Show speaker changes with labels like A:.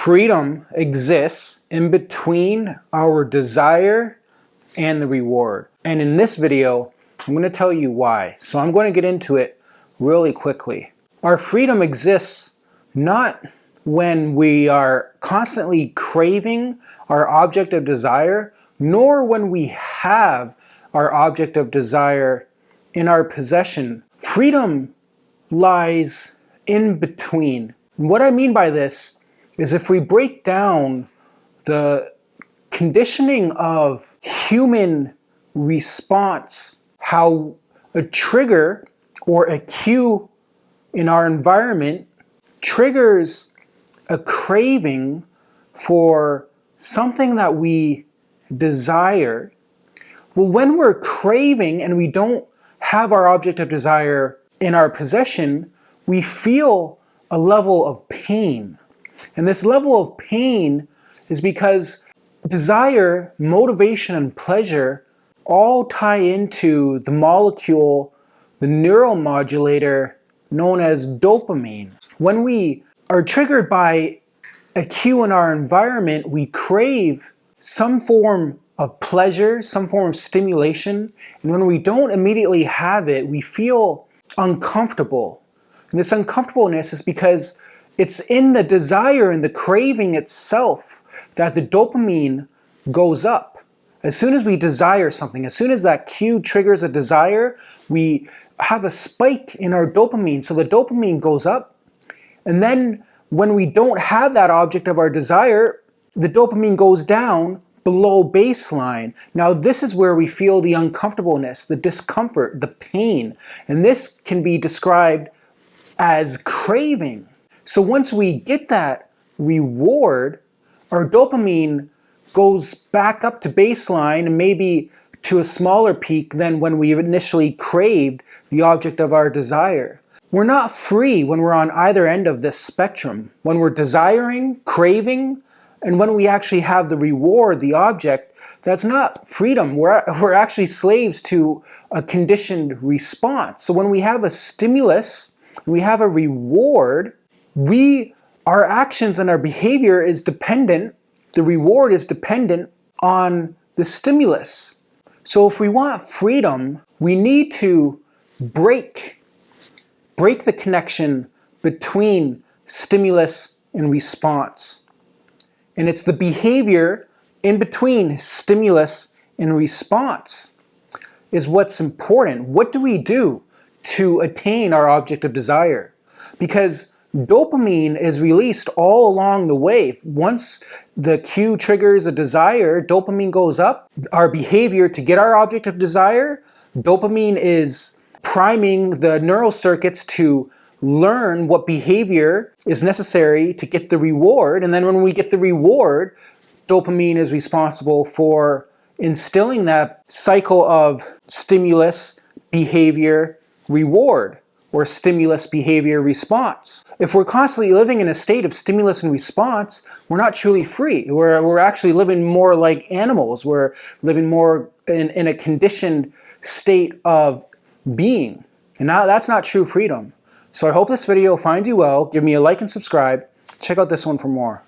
A: Freedom exists in between our desire and the reward. And in this video, I'm going to tell you why. So I'm going to get into it really quickly. Our freedom exists not when we are constantly craving our object of desire, nor when we have our object of desire in our possession. Freedom lies in between. And what I mean by this is if we break down the conditioning of human response, how a trigger or a cue in our environment triggers a craving for something that we desire. Well, when we're craving and we don't have our object of desire in our possession, we feel a level of pain. And this level of pain is because desire, motivation, and pleasure all tie into the molecule, the neuromodulator known as dopamine. When we are triggered by a cue in our environment, we crave some form of pleasure, some form of stimulation, and when we don't immediately have it, we feel uncomfortable. And this uncomfortableness is because it's in the desire and the craving itself that the dopamine goes up. As soon as we desire something, as soon as that cue triggers a desire, we have a spike in our dopamine. So the dopamine goes up. And then when we don't have that object of our desire, the dopamine goes down below baseline. Now this is where we feel the uncomfortableness, the discomfort, the pain. And this can be described as craving. So once we get that reward, our dopamine goes back up to baseline and maybe to a smaller peak than when we initially craved the object of our desire. We're not free when we're on either end of this spectrum. When we're desiring, craving, and when we actually have the reward, the object, that's not freedom. We're actually slaves to a conditioned response. So when we have a stimulus, we have a reward, our actions and our behavior is dependent, the reward is dependent on the stimulus. So if we want freedom, we need to break the connection between stimulus and response. And it's the behavior in between stimulus and response is what's important. What do we do to attain our object of desire? Because dopamine is released all along the way. Once the cue triggers a desire, dopamine goes up. Our behavior to get our object of desire, dopamine is priming the neural circuits to learn what behavior is necessary to get the reward. And then when we get the reward, dopamine is responsible for instilling that cycle of stimulus, behavior, reward, or stimulus, behavior, response. If we're constantly living in a state of stimulus and response, we're not truly free. We're actually living more like animals. We're living more in a conditioned state of being. And now that's not true freedom. So I hope this video finds you well. Give me a like and subscribe. Check out this one for more.